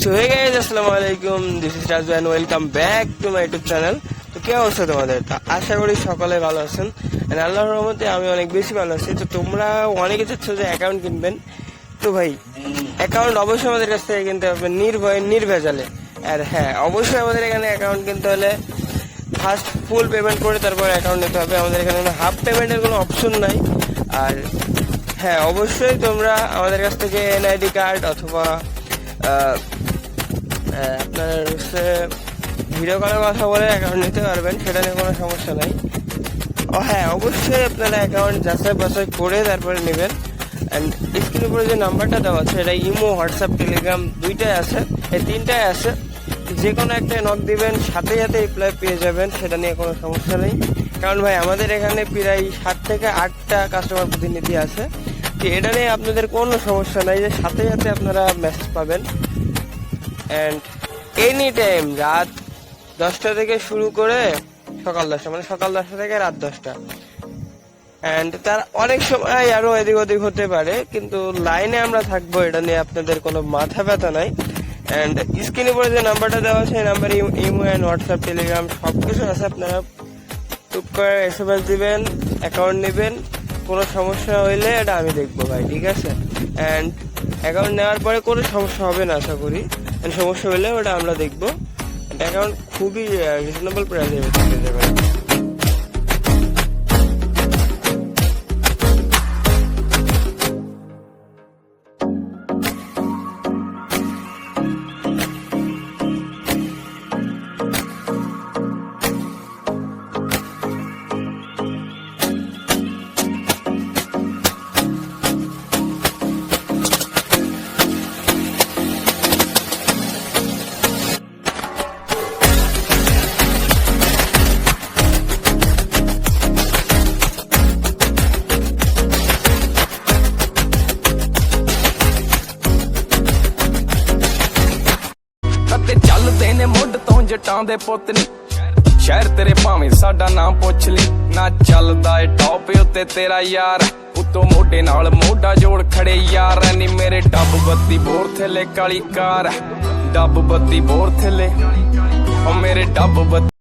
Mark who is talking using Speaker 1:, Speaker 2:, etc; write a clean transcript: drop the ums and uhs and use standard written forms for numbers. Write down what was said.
Speaker 1: So hey guys, আসসালামু আলাইকুম। This is Raju and welcome back to my YouTube channel. তো কি অবস্থা তোমাদের? তো আশা করি সকলে ভালো আছেন। এন্ড আল্লাহর রহমতে আমি অনেক বেশি ভালো আছি। তো তোমরা অনেকে চাচ্ছ যে অ্যাকাউন্ট কিনবেন, তো ভাই অ্যাকাউন্ট অবশ্যই আমাদের কাছ থেকে কিনতে হবে নির্ভয়ে নির্ভেজালে। আর হ্যাঁ, অবশ্যই আমাদের এখানে অ্যাকাউন্ট কিনতে হলে ফার্স্ট ফুল পেমেন্ট করে তারপর অ্যাকাউন্ট নিতে হবে। আমাদের এখানে কোনো হাফ পেমেন্টের কোনো অপশন নাই। আর হ্যাঁ, অবশ্যই তোমরা আমাদের কাছ থেকে এনআইডি কার্ড অথবা আপনার হচ্ছে ভিডিও কলের কথা বলে অ্যাকাউন্ট নিতে পারবেন, সেটা নিয়ে কোনো সমস্যা নাই। ও হ্যাঁ, অবশ্যই আপনারা অ্যাকাউন্ট যাচাই বাছাই করে তারপরে নেবেন। অ্যান্ড স্ক্রিনের উপরে যে নাম্বারটা দেওয়া আছে এটা ইমো, হোয়াটসঅ্যাপ, টেলিগ্রাম দুইটাই আছে, এই তিনটাই আছে। যে কোনো একটা নক দিবেন, সাথে সাথে রিপ্লাই পেয়ে যাবেন, সেটা নিয়ে কোনো সমস্যা নেই। কারণ ভাই আমাদের এখানে প্রায় 7 থেকে 8টা কাস্টমার প্রতিনিধি আছে, তো এটা নিয়ে আপনাদের কোনো সমস্যা নাই যে সাথে সাথে আপনারা মেসেজ পাবেন। অ্যান্ড এনি টাইম রাত 10টা থেকে শুরু করে সকাল 10টা, মানে সকাল 10টা থেকে রাত 10টা। অ্যান্ড তার অনেক সময় আরো এদিক ওদিক হতে পারে, কিন্তু লাইনে আমরা থাকবো, এটা নিয়ে আপনাদের কোনো মাথা ব্যথা নাই। অ্যান্ড স্ক্রিনের উপরে যে নাম্বারটা দেওয়া আছে এই নাম্বারে ইমো অ্যান্ড হোয়াটসঅ্যাপ, টেলিগ্রাম সবকিছু আছে। আপনারা টুক করে এসএমএস দিবেন, অ্যাকাউন্ট নেবেন। কোনো সমস্যা হইলে এটা আমি দেখবো ভাই, ঠিক আছে? অ্যান্ড অ্যাকাউন্ট নেওয়ার পরে কোনো সমস্যা হবে না আশা করি। সমস্যা হলে ওটা আমরা দেখবো। অ্যাকাউন্ট খুবই রিজনেবল প্রাইসে পেতে পারি।
Speaker 2: ਤੇ ਚੱਲਦੇ ਨੇ ਮੁੱਢ ਤੋਂ ਜਟਾਂ ਦੇ ਪੁੱਤ ਨੀ ਸ਼ਹਿਰ ਤੇਰੇ ਭਾਵੇਂ ਸਾਡਾ ਨਾਮ ਪੁੱਛ ਲਈ ਨਾ ਚੱਲਦਾ ਏ ਟੌਪ ਉੱਤੇ ਤੇਰਾ ਯਾਰ ਉਤੋਂ ਮੋਢੇ ਨਾਲ ਮੋਢਾ ਜੋੜ ਖੜੇ ਯਾਰ ਨੀ ਮੇਰੇ ਡੱਬ ਬੱਤੀ ਬੋਰ ਥੱਲੇ ਕਾਲੀ ਕਾਰ ਡੱਬ ਬੱਤੀ ਬੋਰ ਥੱਲੇ ਓ ਮੇਰੇ ਡੱਬ ਬੱਤੀ